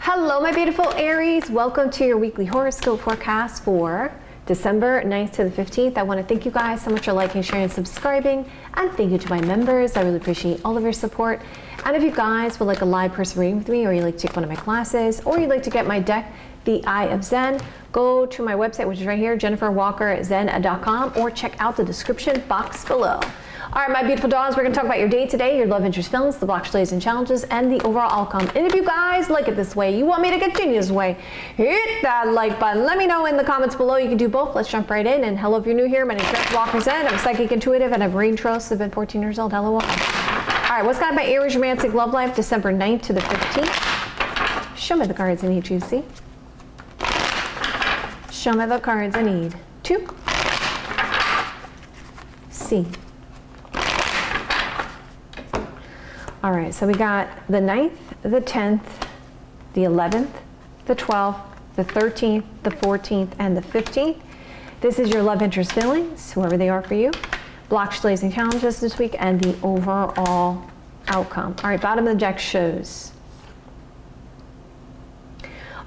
Hello, my beautiful Aries. Welcome to your weekly horoscope forecast for December 9th to the 15th. I want to thank you guys so much for liking, sharing, and subscribing. And thank you to my members. I really appreciate all of your support. And if you guys would like a live person reading with me, or you'd like to take one of my classes, or you'd like to get my deck, The Eye of Zen, go to my website, which is right here, JenniferWalkerZen.com, or check out the description box below. All right, my beautiful dogs, we're going to talk about your day today, your love, interest, feelings, the blocks, delays, and challenges, and the overall outcome. And if you guys like it this way, you want me to continue this way, hit that like button. Let me know in the comments below. You can do both. Let's jump right in. And hello if you're new here. My name is Jennifer Walker Zen. I'm a psychic intuitive, and I've brain trust. I've been 14 years old. Hello, welcome. All right, what's got my Aries romantic love life, December 9th to the 15th? Show me the cards I need to see. Show me the cards I need to see. All right, so we got the 9th, the 10th, the 11th, the 12th, the 13th, the 14th, and the 15th. This is your love, interest, feelings, whoever they are for you. Blocks, delays, and challenges this week, and the overall outcome. All right, bottom of the deck shows.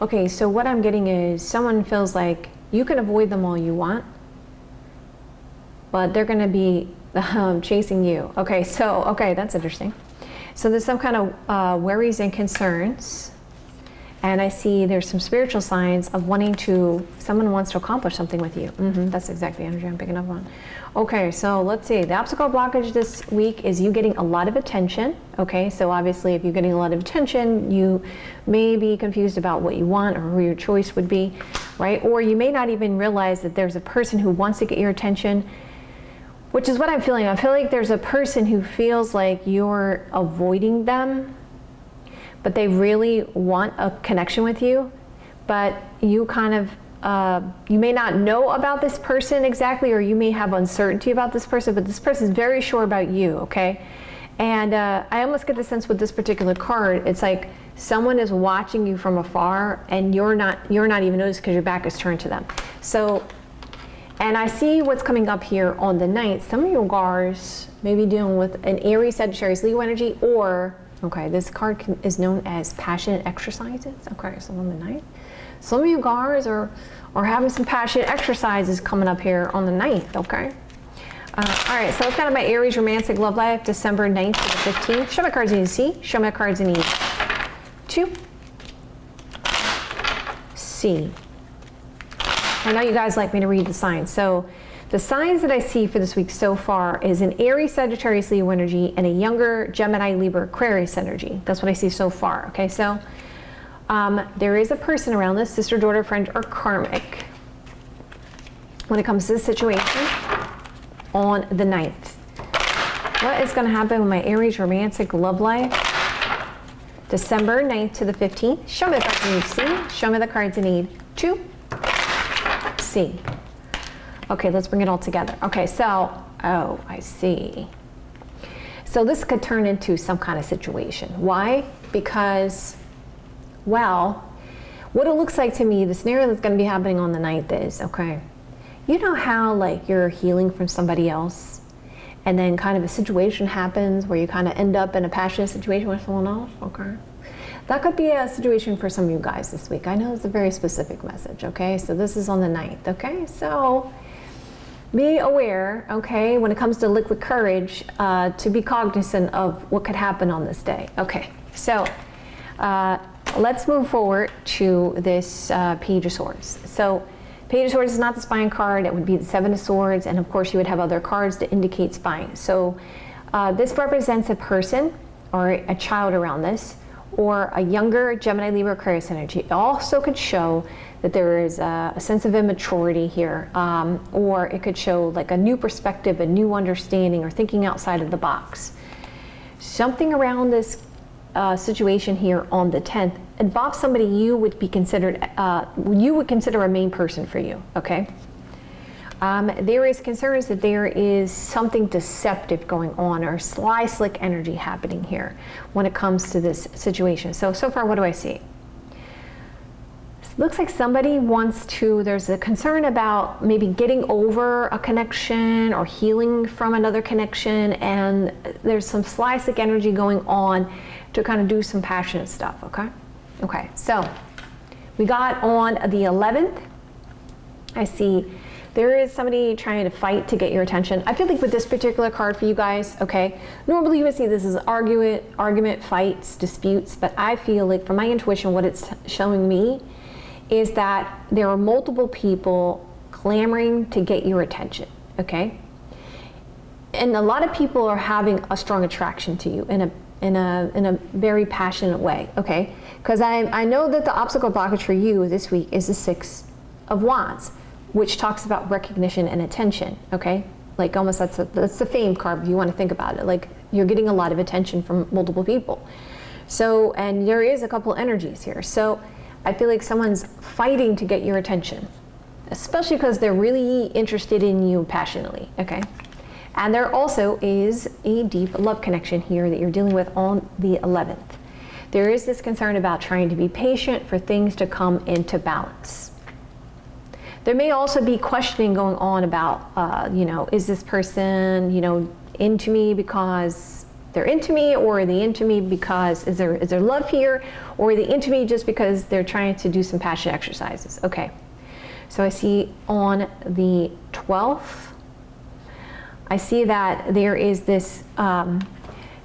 Okay, so what I'm getting is someone feels like you can avoid them all you want, but they're going to be chasing you. Okay, that's interesting. So there's some kind of worries and concerns, and I see there's some spiritual signs of someone wants to accomplish something with you. That's exactly the energy I'm picking up on. Okay, so let's see. The obstacle blockage this week is you getting a lot of attention. Okay, so obviously if you're getting a lot of attention, you may be confused about what you want or who your choice would be, right? Or you may not even realize that there's a person who wants to get your attention, which is what I'm feeling. I feel like there's a person who feels like you're avoiding them, but they really want a connection with you, but you kind of, you may not know about this person exactly, or you may have uncertainty about this person, but this person is very sure about you, okay? And I almost get the sense with this particular card, it's like someone is watching you from afar, and you're not even noticed because your back is turned to them. So, and I see what's coming up here on the 9th. Some of you guys may be dealing with an Aries, Sagittarius, Leo energy, or, okay, this card is known as passionate exercises. Okay, so on the 9th. Some of you guys are having some passionate exercises coming up here on the 9th, okay? All right, so that's kind of my Aries romantic love life, December 9th to the 15th. Show me cards you need to see. Show me cards you need to see. I know you guys like me to read the signs. So the signs that I see for this week so far is an Aries, Sagittarius, Leo energy, and a younger Gemini, Libra, Aquarius energy. That's what I see so far. Okay, so there is a person around this, sister, daughter, friend, or karmic, when it comes to this situation on the 9th. What is going to happen with my Aries romantic love life? December 9th to the 15th. Show me the cards you need to see. Show me the cards you need to see. Okay, let's bring it all together. Okay, so, oh, I see. So this could turn into some kind of situation. Why? Because, well, what it looks like to me, the scenario that's going to be happening on the 9th is, okay, you know how like you're healing from somebody else, and then kind of a situation happens where you kind of end up in a passionate situation with someone else? Okay. That could be a situation for some of you guys this week. I know it's a very specific message, okay? So this is on the 9th, okay? So be aware, okay, when it comes to liquid courage, to be cognizant of what could happen on this day. Okay, so let's move forward to this Page of Swords. So Page of Swords is not the spine card. It would be the Seven of Swords, and of course you would have other cards to indicate spine. So this represents a person or a child around this, or a younger Gemini, Libra, Aquarius energy. It also could show that there is a sense of immaturity here, or it could show like a new perspective, a new understanding, or thinking outside of the box. Something around this situation here on the 10th involves somebody you would consider a main person for you, okay? There is concerns that there is something deceptive going on, or sly, slick energy happening here when it comes to this situation. So far, what do I see? Looks like somebody wants to, there's a concern about maybe getting over a connection or healing from another connection, and there's some sly, slick energy going on to kind of do some passionate stuff, okay? Okay, so we got on the 11th, I see there is somebody trying to fight to get your attention. I feel like with this particular card for you guys, okay, normally you would see this as argument, fights, disputes, but I feel like from my intuition, what it's showing me is that there are multiple people clamoring to get your attention, okay? And a lot of people are having a strong attraction to you in a very passionate way, okay? Because I know that the obstacle blockage for you this week is the 6 of Wands, which talks about recognition and attention, okay? Like almost that's the fame card if you want to think about it. Like you're getting a lot of attention from multiple people. So, and there is a couple energies here. So I feel like someone's fighting to get your attention, especially because they're really interested in you passionately, okay? And there also is a deep love connection here that you're dealing with on the 11th. There is this concern about trying to be patient for things to come into balance. There may also be questioning going on about, you know, is this person, you know, into me because they're into me, or are they into me because is there love here, or are they into me just because they're trying to do some passion exercises? Okay, so I see on the 12th, I see that there is this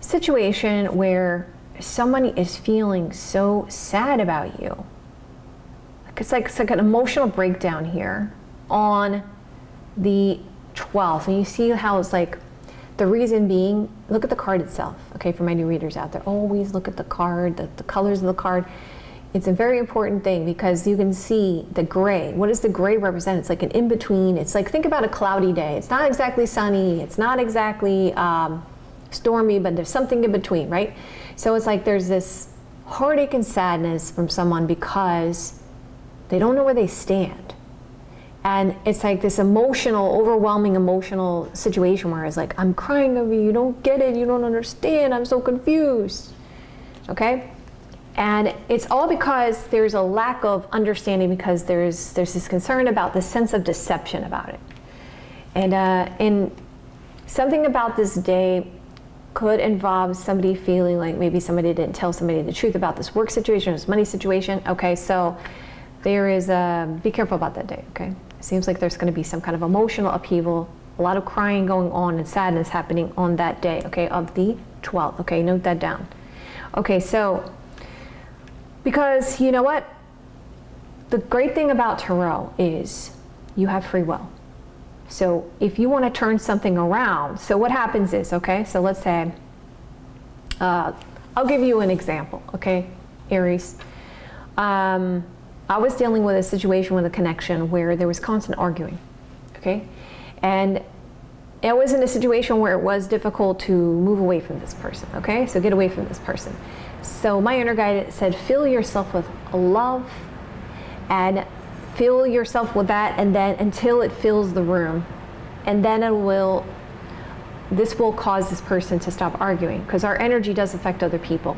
situation where somebody is feeling so sad about you. It's like an emotional breakdown here on the 12th. And you see how it's like, the reason being, look at the card itself, okay, for my new readers out there. Always look at the card, the colors of the card. It's a very important thing because you can see the gray. What does the gray represent? It's like an in-between. It's like, think about a cloudy day. It's not exactly sunny. It's not exactly stormy, but there's something in between, right? So it's like there's this heartache and sadness from someone because they don't know where they stand. And it's like this emotional, overwhelming emotional situation where it's like, I'm crying over you, you don't get it, you don't understand, I'm so confused, okay? And it's all because there's a lack of understanding because there's this concern about the sense of deception about it. And something about this day could involve somebody feeling like maybe somebody didn't tell somebody the truth about this work situation, this money situation, okay? So there is be careful about that day, okay? It seems like there's going to be some kind of emotional upheaval, a lot of crying going on and sadness happening on that day, okay, of the 12th, okay? Note that down. Okay, so, because you know what? The great thing about Tarot is you have free will. So if you want to turn something around, so what happens is, okay, so let's say, I'll give you an example, okay, Aries. I was dealing with a situation with a connection where there was constant arguing, okay? And it was in a situation where it was difficult to move away from this person, okay? So get away from this person. So my inner guide said, fill yourself with love and fill yourself with that, and then until it fills the room. And then this will cause this person to stop arguing, because our energy does affect other people.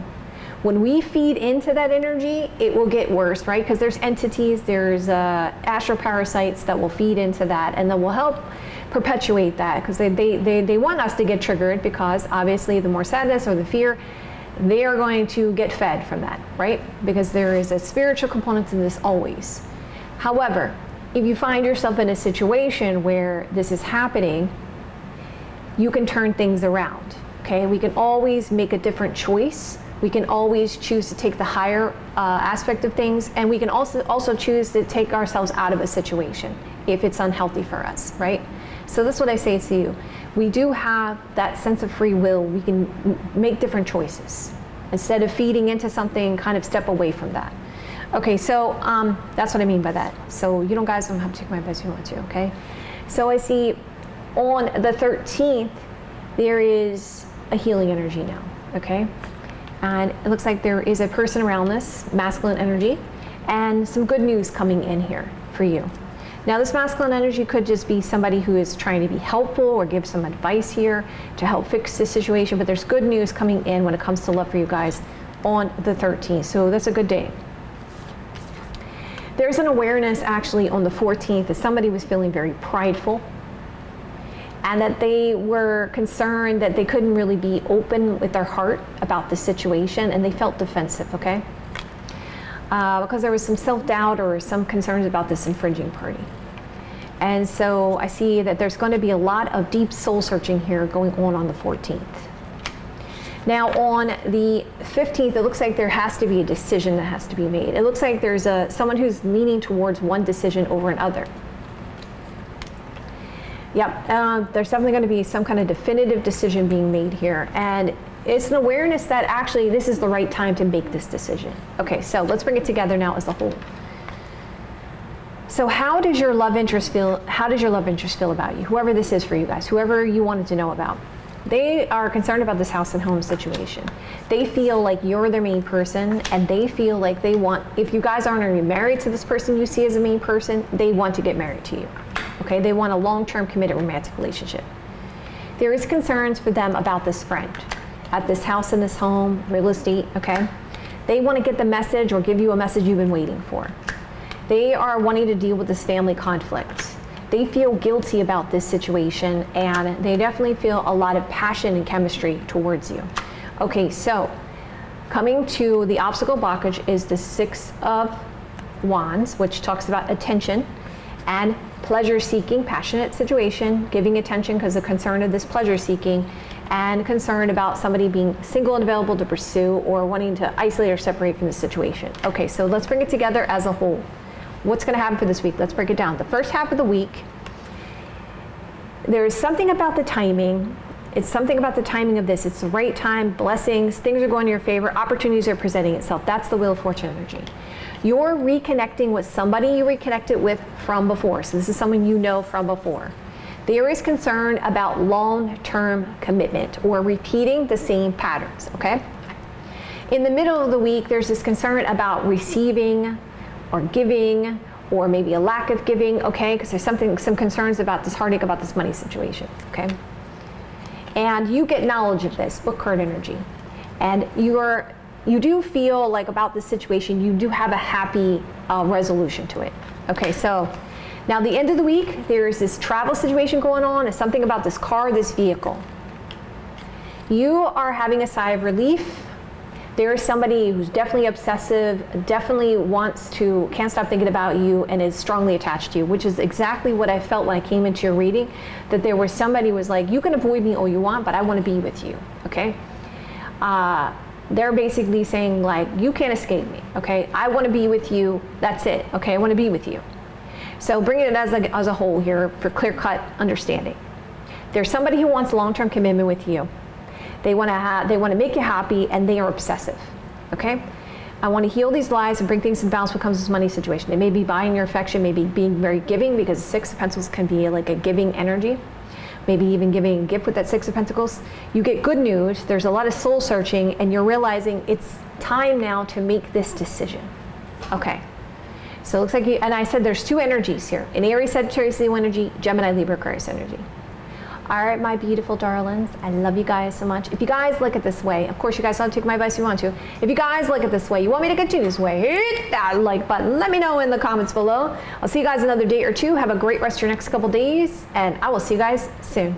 When we feed into that energy, it will get worse, right? Because there's entities, there's astral parasites that will feed into that, and that will help perpetuate that, because they want us to get triggered, because obviously the more sadness or the fear, they are going to get fed from that, right? Because there is a spiritual component to this always. However, if you find yourself in a situation where this is happening, you can turn things around, okay? We can always make a different choice. We can always choose to take the higher aspect of things, and we can also choose to take ourselves out of a situation if it's unhealthy for us, right? So that's what I say to you. We do have that sense of free will. We can make different choices. Instead of feeding into something, kind of step away from that. Okay, so that's what I mean by that. So you guys don't have to take my advice if you want to, okay? So I see on the 13th, there is a healing energy now, okay? And it looks like there is a person around this, masculine energy, and some good news coming in here for you. Now this masculine energy could just be somebody who is trying to be helpful or give some advice here to help fix this situation, but there's good news coming in when it comes to love for you guys on the 13th, so that's a good day. There's an awareness actually on the 14th that somebody was feeling very prideful, and that they were concerned that they couldn't really be open with their heart about the situation, and they felt defensive, okay? because there was some self-doubt or some concerns about this infringing party. And so I see that there's going to be a lot of deep soul searching here going on the 14th. Now on the 15th, it looks like there has to be a decision that has to be made. It looks like there's someone who's leaning towards one decision over another. Yep, there's definitely going to be some kind of definitive decision being made here. And it's an awareness that actually this is the right time to make this decision. Okay, so let's bring it together now as a whole. So how does your love interest feel? How does your love interest feel about you? Whoever this is for you guys, whoever you wanted to know about. They are concerned about this house and home situation. They feel like you're their main person, and they feel like they want, if you guys aren't already married to this person you see as a main person, they want to get married to you. Okay, they want a long-term committed romantic relationship. There is concerns for them about this friend at this house and this home, real estate, okay? They want to get the message or give you a message you've been waiting for. They are wanting to deal with this family conflict. They feel guilty about this situation, and they definitely feel a lot of passion and chemistry towards you. Okay, so coming to the obstacle blockage is the Six of Wands, which talks about attention and pleasure-seeking, passionate situation, giving attention because of concern of this pleasure-seeking, and concern about somebody being single and available to pursue or wanting to isolate or separate from the situation. Okay, so let's bring it together as a whole. What's going to happen for this week? Let's break it down. The first half of the week, there's something about the timing. It's something about the timing of this. It's the right time, blessings, things are going in your favor, opportunities are presenting itself. That's the Wheel of Fortune energy. You're reconnecting with somebody you reconnected with from before. So this is someone you know from before. There is concern about long-term commitment or repeating the same patterns, okay? In the middle of the week, there's this concern about receiving or giving, or maybe a lack of giving, okay? Because there's some concerns about this heartache about this money situation, okay? And you get knowledge of this, book card energy. And you do feel like about this situation, you do have a happy resolution to it. Okay, so now the end of the week, there's this travel situation going on, and something about this car, this vehicle. You are having a sigh of relief. There is somebody who's definitely obsessive, definitely can't stop thinking about you, and is strongly attached to you, which is exactly what I felt when I came into your reading, that there was somebody who was like, you can avoid me all you want, but I want to be with you, okay? They're basically saying like, you can't escape me, okay? I want to be with you, that's it, okay? I want to be with you. So bringing it as a whole here for clear-cut understanding. There's somebody who wants long-term commitment with you. They want to make you happy, and they are obsessive, okay? I want to heal these lies and bring things in balance when it comes to this money situation. They may be buying your affection, maybe being very giving, because Six of Pentacles can be like a giving energy. Maybe even giving a gift with that Six of Pentacles. You get good news, there's a lot of soul searching, and you're realizing it's time now to make this decision. Okay, so it looks like and I said there's two energies here, an Aries, Sagittarius, Leo energy, Gemini, Libra, Aquarius energy. All right, my beautiful darlings, I love you guys so much. If you guys look at this way, of course you guys don't take my advice if you want to. If you guys look at this way, you want me to continue this way, hit that like button. Let me know in the comments below. I'll see you guys another day or two. Have a great rest of your next couple days, and I will see you guys soon.